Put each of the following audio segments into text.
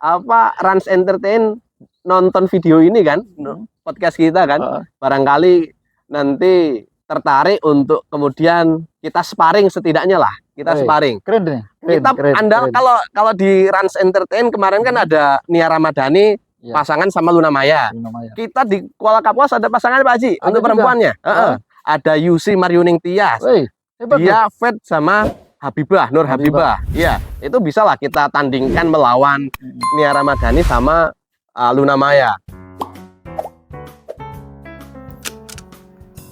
Rans Entertain nonton video ini kan, podcast kita kan, barangkali nanti tertarik untuk kemudian kita sparring setidaknya lah, kita sparring. Keren deh. Keren. Kalau di Rans Entertain kemarin kan ada Nia Ramadhani pasangan sama Luna Maya. Kita di Kuala Kapuas ada pasangan Pak Haji untuk perempuannya. Ada Yusi Maryuning Tias. Dia fed sama Nur Habibah. Iya, itu bisa lah kita tandingkan melawan Nia Ramadhani sama Luna Maya.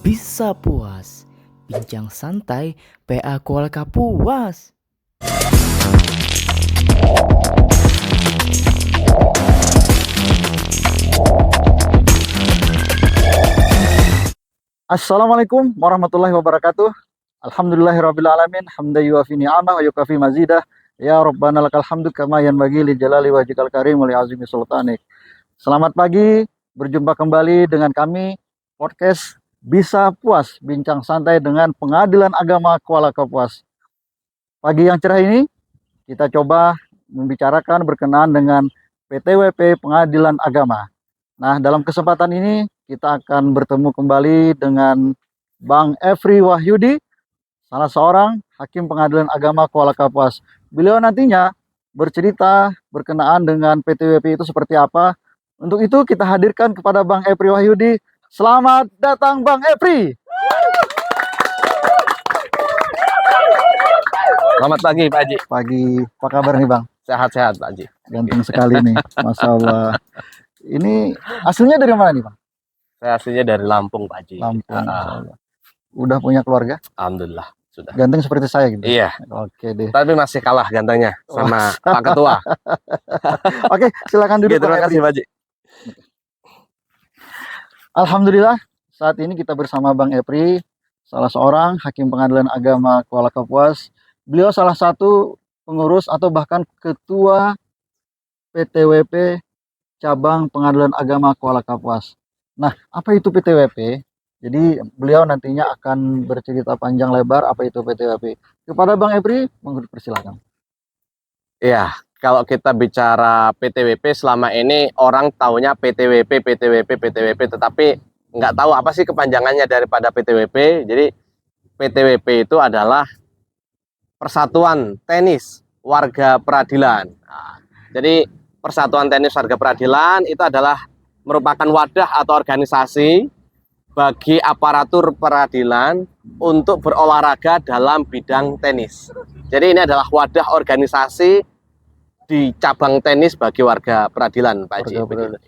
Bisa puas, bincang santai PA Kuala Kapuas. Assalamualaikum warahmatullahi wabarakatuh. Alhamdulillahirrabbilalamin. Hamda yuafi ni'amah wa yukafi mazidah. Ya Rabbana lakal hamdu kama yanbaghi li jalali wajhikal karim wa li azimi sultanik. Selamat pagi, berjumpa kembali dengan kami podcast Bisa Puas, bincang santai dengan Pengadilan Agama Kuala Kapuas. Pagi yang cerah ini kita coba membicarakan berkenaan dengan PTWP Pengadilan Agama. Nah, dalam kesempatan ini kita akan bertemu kembali dengan Bang Efri Wahyudi, salah seorang Hakim Pengadilan Agama Kuala Kapuas. Beliau nantinya bercerita berkenaan dengan PTWP itu seperti apa. Untuk itu kita hadirkan kepada Bang Efri Wahyudi. Selamat datang Bang Efri. Selamat pagi Pak Haji. Pagi, apa kabar nih Bang? Sehat-sehat Pak Haji. Ganteng sekali nih, Masya Allah. Ini aslinya dari mana nih Bang? Saya aslinya dari Lampung Pak Haji. Lampung. Udah punya keluarga? Alhamdulillah sudah. Ganteng seperti saya gitu? Iya. Oke deh. Tapi masih kalah gantengnya sama Pak Ketua. Oke, silakan duduk. Terima kasih Pak Haji. Alhamdulillah, saat ini kita bersama Bang Efri, salah seorang Hakim Pengadilan Agama Kuala Kapuas. Beliau salah satu pengurus atau bahkan ketua PTWP Cabang Pengadilan Agama Kuala Kapuas. Nah, apa itu PTWP? Jadi beliau nantinya akan bercerita panjang lebar apa itu PTWP. Kepada Bang Efri, monggo persilakan. Iya, kalau kita bicara PTWP selama ini orang taunya PTWP, tetapi nggak tahu apa sih kepanjangannya daripada PTWP. Jadi PTWP itu adalah Persatuan Tenis Warga Peradilan. Nah, jadi Persatuan Tenis Warga Peradilan itu adalah merupakan wadah atau organisasi bagi aparatur peradilan untuk berolahraga dalam bidang tenis. Jadi ini adalah wadah organisasi di cabang tenis bagi warga peradilan, Pak Haji.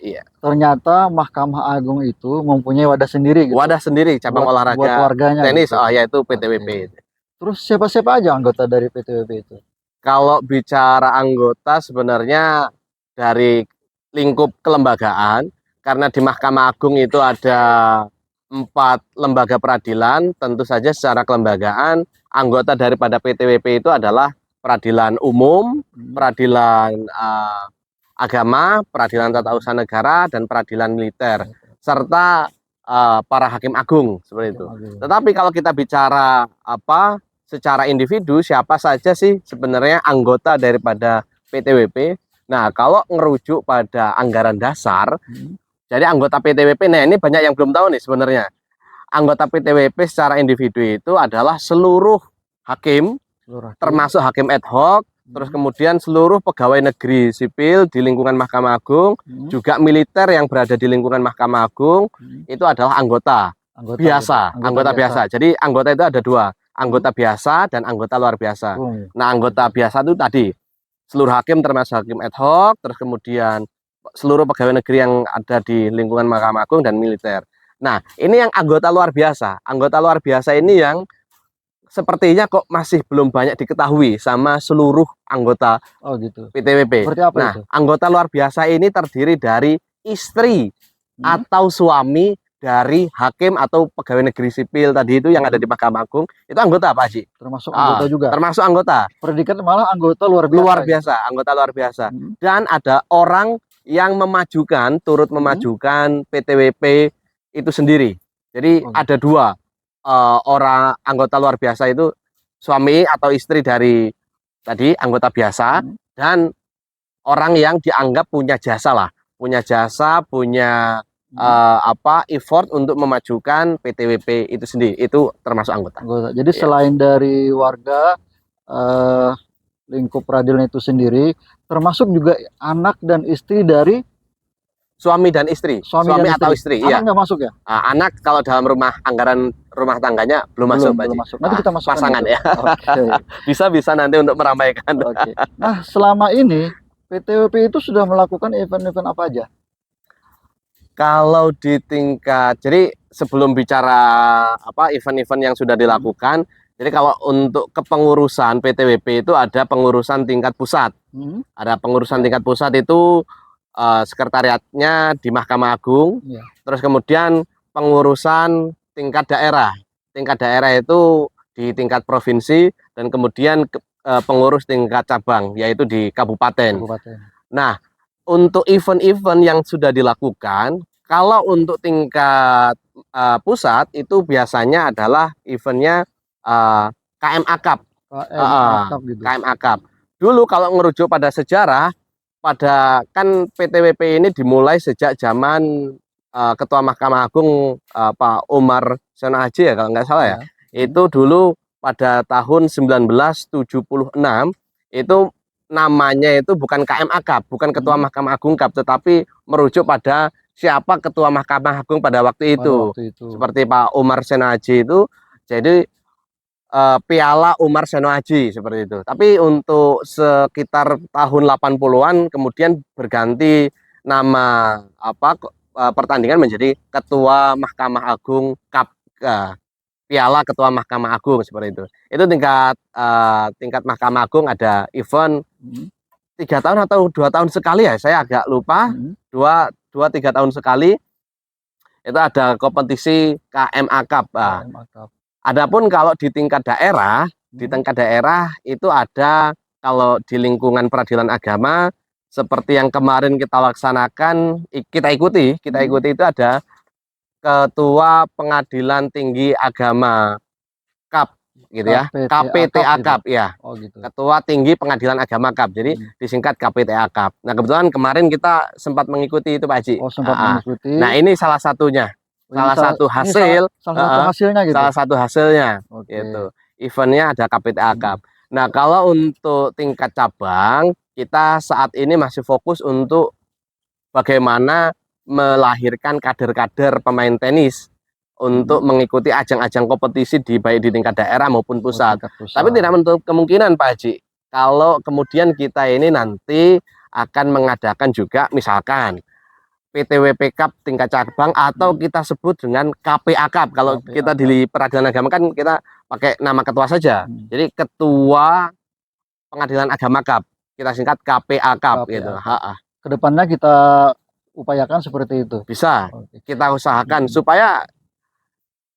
Iya. Ternyata Mahkamah Agung itu mempunyai wadah sendiri. Gitu. Wadah sendiri cabang olahraga buat warganya, tenis, gitu. Yaitu PTWP. Oke. Terus siapa-siapa aja anggota dari PTWP itu? Kalau bicara anggota sebenarnya dari lingkup kelembagaan, karena di Mahkamah Agung itu ada 4 lembaga peradilan, tentu saja secara kelembagaan anggota daripada PTWP itu adalah peradilan umum, peradilan agama, peradilan tata usaha negara, dan peradilan militer, serta para hakim agung seperti itu. Tetapi kalau kita bicara secara individu, siapa saja sih sebenarnya anggota daripada PTWP? Nah, kalau ngerujuk pada anggaran dasar, jadi anggota PTWP, nah ini banyak yang belum tahu nih sebenarnya. Anggota PTWP secara individu itu adalah seluruh hakim, termasuk hakim ad hoc, terus kemudian seluruh pegawai negeri sipil di lingkungan Mahkamah Agung, juga militer yang berada di lingkungan Mahkamah Agung, itu adalah anggota biasa. Jadi anggota itu ada 2, anggota biasa dan anggota luar biasa. Nah, anggota biasa itu tadi seluruh hakim termasuk hakim ad hoc, terus kemudian seluruh pegawai negeri yang ada di lingkungan Mahkamah Agung dan militer. Nah, ini yang anggota luar biasa. Anggota luar biasa ini yang sepertinya kok masih belum banyak diketahui sama seluruh anggota PTWP. Nah, itu? Anggota luar biasa ini terdiri dari istri atau suami dari hakim atau pegawai negeri sipil tadi itu yang ada di Mahkamah Agung. Itu anggota Pak Haji. Termasuk anggota juga? Termasuk anggota. Predikat malah anggota luar biasa. Luar biasa, anggota luar biasa. Dan ada orang yang memajukan, turut memajukan PTWP itu sendiri. Jadi ada 2 orang anggota luar biasa itu suami atau istri dari tadi anggota biasa dan orang yang dianggap punya jasa lah, punya jasa, punya effort untuk memajukan PTWP itu sendiri, itu termasuk anggota. Jadi Iya. selain dari warga lingkup peradilan itu sendiri, termasuk juga anak dan istri dari Suami dan istri, suami dan atau istri, Anak iya. nggak masuk ya? Anak kalau dalam anggaran rumah tangganya belum masuk, Pak Belum Haji. masuk. Nanti kita masukkan pasangan itu. ya. Oke. Bisa nanti untuk meramaikan. Oke. Nah, selama ini PTWP itu sudah melakukan event-event apa aja? Kalau di tingkat, jadi sebelum bicara event-event yang sudah dilakukan, jadi kalau untuk kepengurusan PTWP itu ada pengurusan tingkat pusat. Ada pengurusan tingkat pusat itu sekretariatnya di Mahkamah Agung. Terus kemudian pengurusan tingkat daerah. Tingkat daerah itu di tingkat provinsi, dan kemudian pengurus tingkat cabang, yaitu di kabupaten. Nah, untuk event-event yang sudah dilakukan, kalau untuk tingkat pusat itu biasanya adalah eventnya KM Akap. KM Akap. Dulu kalau ngerujuk pada sejarah, kan PTWP ini dimulai sejak zaman Ketua Mahkamah Agung Pak Umar Seno Haji ya, kalau nggak salah ya. Itu dulu pada tahun 1976 itu namanya itu bukan KM Akap, bukan Ketua Mahkamah Agung Kap, tetapi merujuk pada siapa Ketua Mahkamah Agung pada waktu itu. Seperti Pak Umar Seno Haji itu, jadi Piala Umar Seno Haji seperti itu. Tapi untuk sekitar tahun 80-an kemudian berganti nama pertandingan menjadi Ketua Mahkamah Agung Cup, Piala Ketua Mahkamah Agung seperti itu. Itu tingkat Mahkamah Agung ada event 3 tahun atau 2 tahun sekali ya, saya agak lupa. 2-3 tahun sekali itu ada kompetisi KMA Cup. Adapun kalau di tingkat daerah, itu ada, kalau di lingkungan peradilan agama seperti yang kemarin kita laksanakan, kita ikuti itu ada Ketua Pengadilan Tinggi Agama Cup gitu ya, KPTA Cup ya. Ketua Tinggi Pengadilan Agama Cup, jadi disingkat KPTA Cup. Nah, kebetulan kemarin kita sempat mengikuti itu, Pak Haji. Mengikuti. Nah, ini salah satunya. Salah satu hasilnya gitu. Salah satu hasilnya gitu. Eventnya ada KPTA Cup. Nah, kalau untuk tingkat cabang, kita saat ini masih fokus untuk bagaimana melahirkan kader-kader pemain tenis untuk mengikuti ajang-ajang kompetisi baik di tingkat daerah maupun pusat. Tapi tidak menutup kemungkinan, Pak Haji, kalau kemudian kita ini nanti akan mengadakan juga misalkan PTWP Cup tingkat cabang, atau kita sebut dengan KPA Cup. Kalau kita di peradilan agama kan kita pakai nama ketua saja. Jadi Ketua Pengadilan Agama Cup, kita singkat KPA Cup gitu. Kedepannya kita upayakan seperti itu. Bisa kita usahakan supaya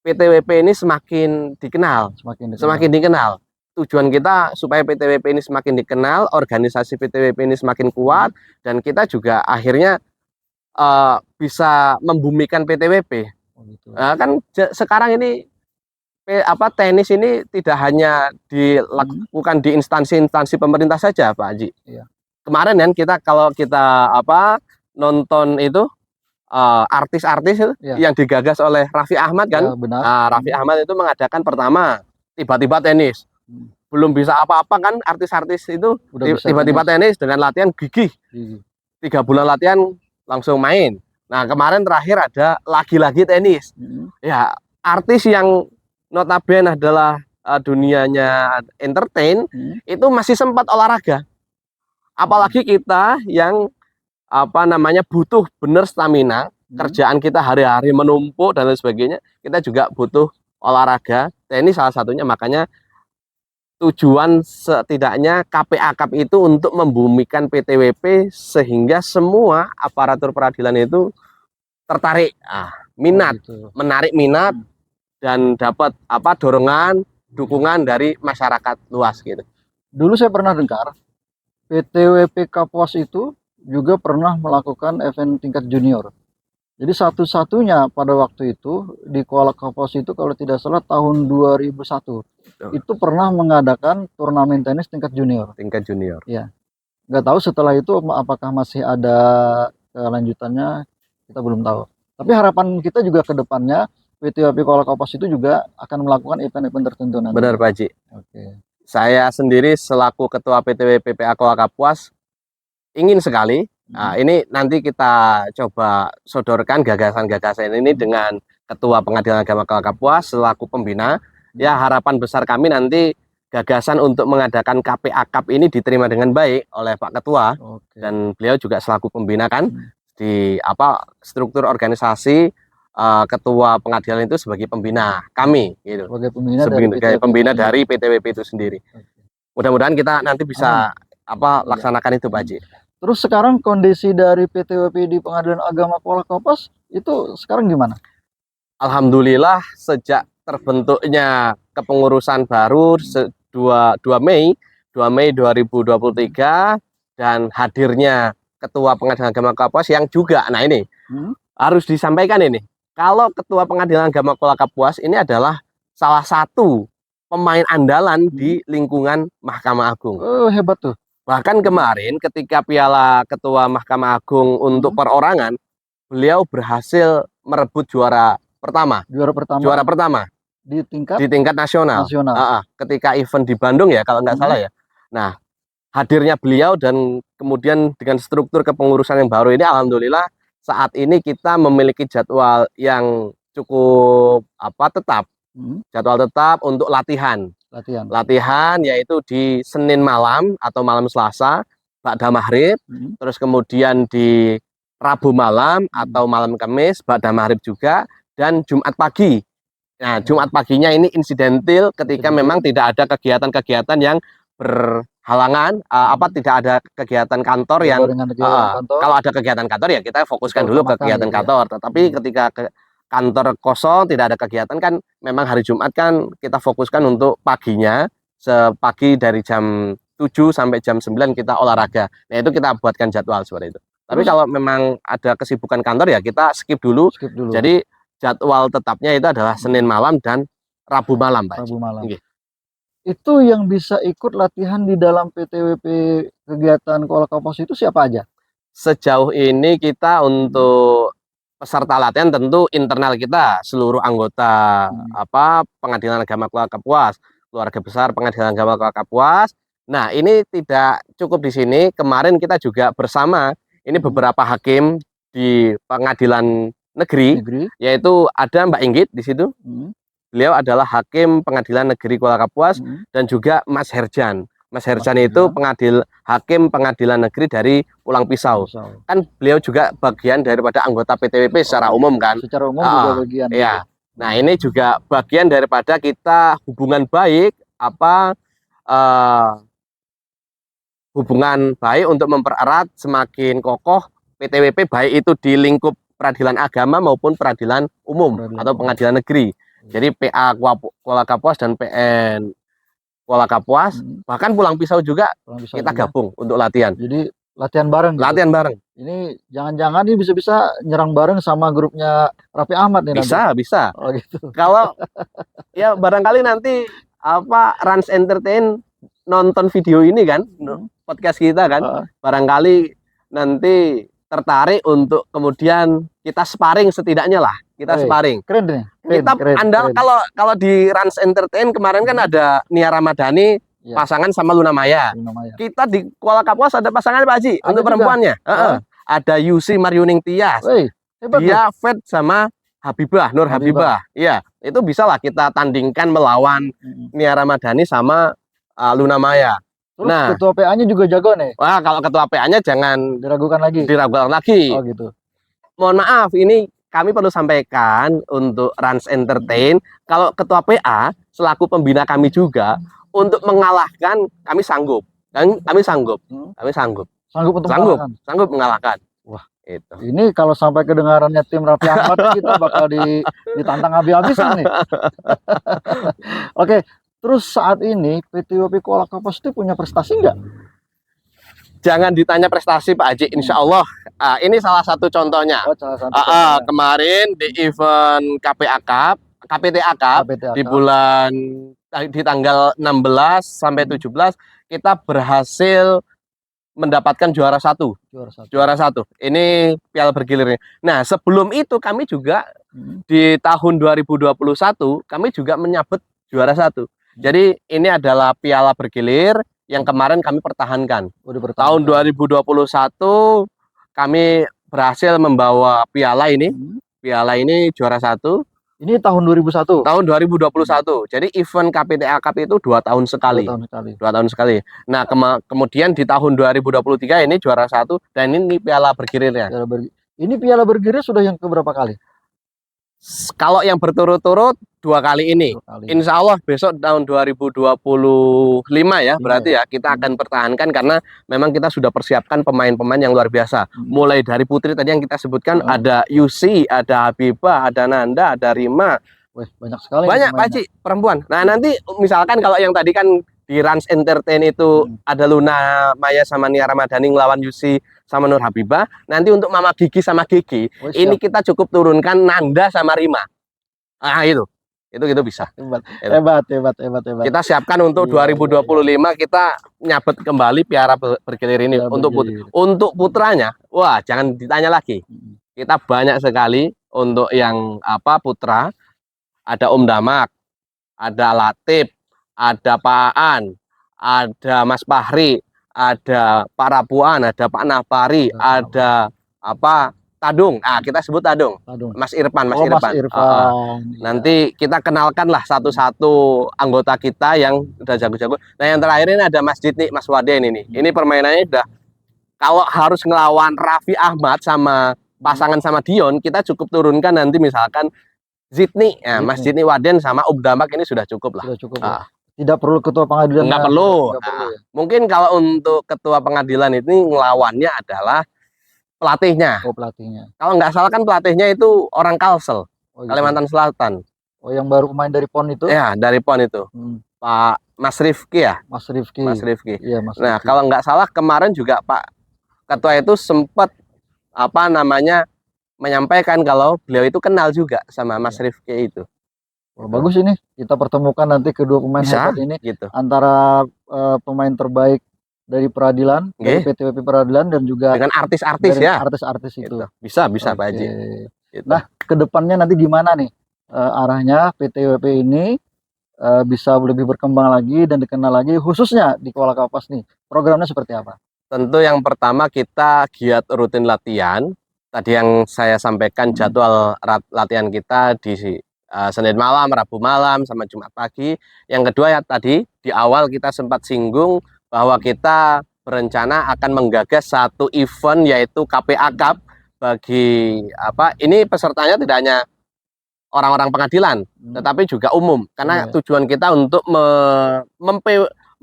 PTWP ini semakin dikenal. Tujuan kita supaya PTWP ini semakin dikenal, organisasi PTWP ini semakin kuat, dan kita juga akhirnya bisa membumikan PTWP. Kan sekarang ini tenis ini tidak hanya dilakukan di instansi-instansi pemerintah saja, Pak Haji. Kemarin kan kalau kita nonton itu artis-artis yang digagas oleh Raffi Ahmad kan. Raffi Ahmad itu mengadakan pertama tiba-tiba tenis. Belum bisa apa-apa kan artis-artis itu, tiba-tiba tenis dengan latihan gigih. 3 bulan latihan langsung main. Nah, kemarin terakhir ada lagi-lagi tenis. Ya, artis yang notabene adalah dunianya entertain, itu masih sempat olahraga. Apalagi kita yang butuh bener stamina, kerjaan kita hari-hari menumpuk dan lain sebagainya, kita juga butuh olahraga. Tenis salah satunya, makanya tujuan setidaknya KPA Cup itu untuk membumikan PTWP sehingga semua aparatur peradilan itu tertarik, menarik minat, dan dapat dorongan, dukungan dari masyarakat luas gitu. Dulu saya pernah dengar PTWP Kapolres itu juga pernah melakukan event tingkat junior. Jadi satu-satunya pada waktu itu di Kuala Kapuas itu, kalau tidak salah tahun 2001 itu pernah mengadakan turnamen tenis tingkat junior. Tingkat junior. Ya. nggak tahu setelah itu apakah masih ada kelanjutannya, kita belum tahu. Tapi harapan kita juga ke depannya PTWP Kuala Kapuas itu juga akan melakukan event-event tertentu nanti. Benar Pak Haji. Oke. Saya sendiri selaku Ketua PTWP PA Kuala Kapuas ingin sekali. Nah, ini nanti kita coba sodorkan gagasan-gagasan ini dengan Ketua Pengadilan Agama Kuala Kapuas selaku pembina. Ya, harapan besar kami nanti gagasan untuk mengadakan KPA Cup ini diterima dengan baik oleh Pak Ketua. Oke. Dan beliau juga selaku pembina kan di struktur organisasi Ketua Pengadilan itu sebagai pembina kami gitu. Sebagai pembina sebagai pembina dari PTWP itu sendiri. Mudah-mudahan kita nanti bisa laksanakan itu Pak Haji. Terus sekarang kondisi dari PTWP di Pengadilan Agama Kuala Kapuas itu sekarang gimana? Alhamdulillah sejak terbentuknya kepengurusan baru 2 Mei 2023 dan hadirnya Ketua Pengadilan Agama Kapuas yang juga, nah ini harus disampaikan ini. Kalau Ketua Pengadilan Agama Kuala Kapuas ini adalah salah satu pemain andalan di lingkungan Mahkamah Agung. Oh, hebat tuh. Bahkan kemarin ketika Piala Ketua Mahkamah Agung untuk perorangan, beliau berhasil merebut juara pertama. Juara pertama di tingkat nasional. Ketika event di Bandung ya kalau nggak salah ya. Nah, hadirnya beliau dan kemudian dengan struktur kepengurusan yang baru ini, alhamdulillah saat ini kita memiliki jadwal yang cukup tetap. Jadwal tetap untuk latihan yaitu di Senin malam atau malam Selasa ba'da maghrib, terus kemudian di Rabu malam atau malam Kamis ba'da maghrib juga, dan Jumat pagi. Nah, Jumat paginya ini insidentil ketika memang tidak ada kegiatan-kegiatan yang berhalangan, tidak ada kegiatan kantor yang kalau ada kegiatan kantor ya kita fokuskan dulu ke kegiatan kantor. Tetapi ketika kantor kosong, tidak ada kegiatan kan, memang hari Jumat kan kita fokuskan untuk paginya, sepagi dari jam 7 sampai jam 9 kita olahraga. Nah, itu kita buatkan jadwal seperti itu. Tapi kalau memang ada kesibukan kantor ya kita skip dulu. Jadi jadwal tetapnya itu adalah Senin malam dan Rabu malam, Pak. Rabu malam. Itu yang bisa ikut latihan di dalam PTWP kegiatan Kuala Kapuas itu siapa aja? Sejauh ini kita untuk peserta latihan tentu internal kita, seluruh anggota Pengadilan Agama Kuala Kapuas, keluarga besar Pengadilan Agama Kuala Kapuas. Nah, ini tidak cukup di sini. Kemarin kita juga bersama ini beberapa hakim di Pengadilan Negeri. Yaitu ada Mbak Inggit di situ. Beliau adalah hakim Pengadilan Negeri Kuala Kapuas dan juga Mas Herjan. Mas Herjan itu hakim Pengadilan Negeri dari Pulang Pisau. Kan beliau juga bagian daripada anggota PTWP secara umum kan. Secara umum juga bagian. Iya. Nah, ini juga bagian daripada kita hubungan baik hubungan baik untuk mempererat semakin kokoh PTWP, baik itu di lingkup peradilan agama maupun peradilan umum atau pengadilan negeri. Jadi PA Kuala Kapuas dan PN Kuala Kapuas, bahkan Pulang Pisau juga kita gabung untuk latihan. Jadi latihan bareng. Latihan bareng. Ini jangan-jangan ini bisa nyerang bareng sama grupnya Raffi Ahmad nih bisa, nanti. Bisa. Oh gitu. Kalau ya barangkali nanti Rans Entertain nonton video ini kan, podcast kita kan, barangkali nanti tertarik untuk kemudian kita sparring setidaknya lah. Kita sparring. Keren deh. Kalau di Rans Entertain kemarin kan ada Nia Ramadhani pasangan sama Luna Maya. Kita di Kuala Kapuas ada pasangan Pak Haji untuk perempuannya. Ada Yusi Maryuning Tias. Dia fed sama Nur Habibah. Iya, itu bisa lah kita tandingkan melawan Nia Ramadhani sama Luna Maya. Terus ketua PA-nya juga jago nih. Wah, kalau ketua PA-nya jangan diragukan lagi. Oh gitu. Mohon maaf, ini kami perlu sampaikan untuk Rans Entertain, kalau ketua PA selaku pembina kami juga untuk mengalahkan kami sanggup. Kami sanggup. Sanggup mengalahkan. Wah, itu. Ini kalau sampai kedengarannya tim Raffi Ahmad kita bakal ditantang habis-habisan nih. Oke. Terus saat ini PTWP Kuala Kapuas itu punya prestasi nggak? Jangan ditanya prestasi Pak Haji, insya Allah ini salah satu contohnya. Kemarin di event KPTA Cup di tanggal 16 sampai 17 kita berhasil mendapatkan juara satu. Juara 1. Juara satu. Ini piala bergilirnya. Nah, sebelum itu kami juga di tahun 2021 kami juga menyabet juara satu. Jadi ini adalah piala bergilir yang kemarin kami pertahankan. Tahun 2021 kami berhasil membawa piala ini. Piala ini juara satu. Ini tahun 2001. Tahun 2021. Jadi event KPTA Cup itu 2 tahun sekali. 2 tahun sekali. Nah, kemudian di tahun 2023 ini juara satu dan ini piala bergilirnya. Ini piala bergilir sudah yang keberapa kali? Kalau yang berturut-turut 2 kali ini. Insya Allah besok tahun 2025 ya, berarti ya kita akan pertahankan karena memang kita sudah persiapkan pemain-pemain yang luar biasa. Mulai dari putri tadi yang kita sebutkan ada Yusi, ada Habibah, ada Nanda, ada Rima. Wih, banyak sekali. Banyak Pak Haji, perempuan. Nah, nanti misalkan kalau yang tadi kan di Rans Entertain itu ada Luna Maya sama Nia Ramadhani ngelawan Yusi sama Nur Habibah. Nanti untuk Mama Gigi sama Gigi, ini kita cukup turunkan Nanda sama Rima. Ah, itu bisa. Hebat. Kita siapkan untuk 2025 kita nyabet kembali piala bergilir ini untuk putranya. Wah, jangan ditanya lagi. Kita banyak sekali untuk yang putra. Ada Om Damak, ada Latif, ada Pak Aan, ada Mas Fahri, ada Pak Rapuan, ada Pak Nafari, ada Tadung. Ah, kita sebut Tadung. Mas Irfan, Mas Irfan. Nanti kita kenalkanlah satu-satu anggota kita yang udah jago-jago. Nah, yang terakhir ini ada Mas Ditni, Mas Waden ini. Ini permainannya udah kalau harus ngelawan Raffi Ahmad sama pasangan sama Dion, kita cukup turunkan nanti misalkan Zidni, ya, Mas Zidni Waden sama Om Damak ini sudah cukup lah. Sudah cukup. Tidak perlu ketua pengadilan. Nggak perlu. Ya. Mungkin kalau untuk ketua pengadilan ini ngelawannya adalah pelatihnya. Oh, pelatihnya. Kalau nggak salah kan pelatihnya itu orang Kalsel, Kalimantan Selatan. Oh, yang baru pemain dari PON itu? Ya, dari PON itu. Pak Mas Rifki ya? Mas Rifki. Iya, Mas Rifki. Nah, kalau nggak salah kemarin juga Pak Ketua itu sempat menyampaikan kalau beliau itu kenal juga sama Mas Rifki itu. Oh, bagus ini kita pertemukan nanti kedua pemain hebat ini gitu. Antara pemain terbaik dari peradilan, dari PTWP peradilan dan juga dengan artis-artis ya. Artis-artis itu. Gitu. Bisa Pak Haji. Gitu. Nah, kedepannya nanti gimana nih arahnya PTWP ini bisa lebih berkembang lagi dan dikenal lagi khususnya di Kuala Kapuas nih. Programnya seperti apa? Tentu yang pertama kita giat rutin latihan. Tadi yang saya sampaikan jadwal latihan kita di Senin malam, Rabu malam, sama Jumat pagi. Yang kedua ya tadi di awal kita sempat singgung bahwa kita berencana akan menggagas satu event yaitu KPA Cup bagi ini pesertanya tidak hanya orang-orang pengadilan, tetapi juga umum. Karena tujuan kita untuk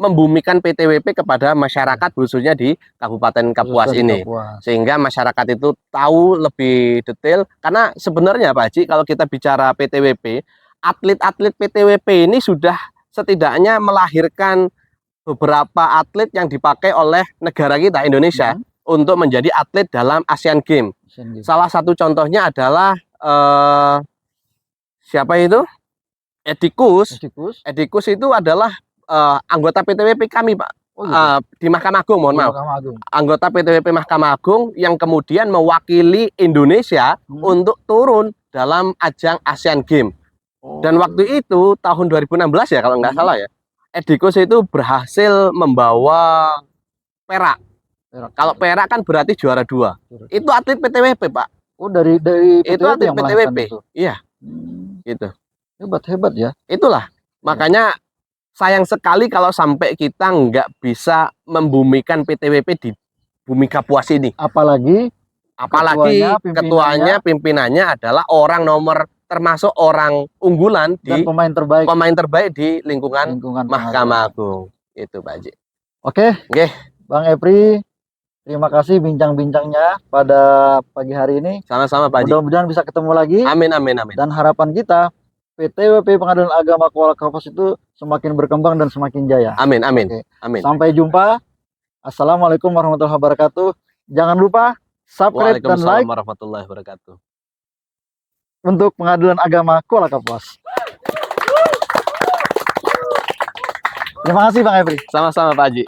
membumikan PTWP kepada masyarakat khususnya di Kabupaten Kapuas ini. Sehingga masyarakat itu tahu lebih detail. Karena sebenarnya Pak Haji kalau kita bicara PTWP, atlet-atlet PTWP ini sudah setidaknya melahirkan beberapa atlet yang dipakai oleh negara kita Indonesia untuk menjadi atlet dalam Asian Games. Salah satu contohnya adalah siapa itu? Edikus itu adalah anggota PTWP kami Pak, di Mahkamah Agung, mohon maaf. Anggota PTWP Mahkamah Agung yang kemudian mewakili Indonesia untuk turun dalam ajang Asian Games. Dan waktu itu tahun 2016 ya kalau nggak salah ya, Edikus itu berhasil membawa perak. Kalau perak kan berarti juara 2. Itu atlet PTWP Pak. Oh, dari PTWP itu atlet PTWP. Iya. Gitu. Hebat ya. Itulah. Makanya sayang sekali kalau sampai kita nggak bisa membumikan PTWP di bumi Kapuas ini. Apalagi ketuanya, pimpinannya adalah orang termasuk orang unggulan dan pemain terbaik di lingkungan Mahkamah Agung. Itu Pak Haji. Oke. Bang Epri, terima kasih bincang-bincangnya pada pagi hari ini. Sama-sama Pak Haji. Mudah-mudahan bisa ketemu lagi. Amin. Dan harapan kita PTWP Pengadilan Agama Kuala Kapuas itu semakin berkembang dan semakin jaya. Amin. Amin. Sampai jumpa. Assalamualaikum warahmatullahi wabarakatuh. Jangan lupa subscribe dan like warahmatullahi wabarakatuh untuk Pengadilan Agama Kuala Kapuas. Terima kasih Bang Epri. Sama-sama Pak Haji.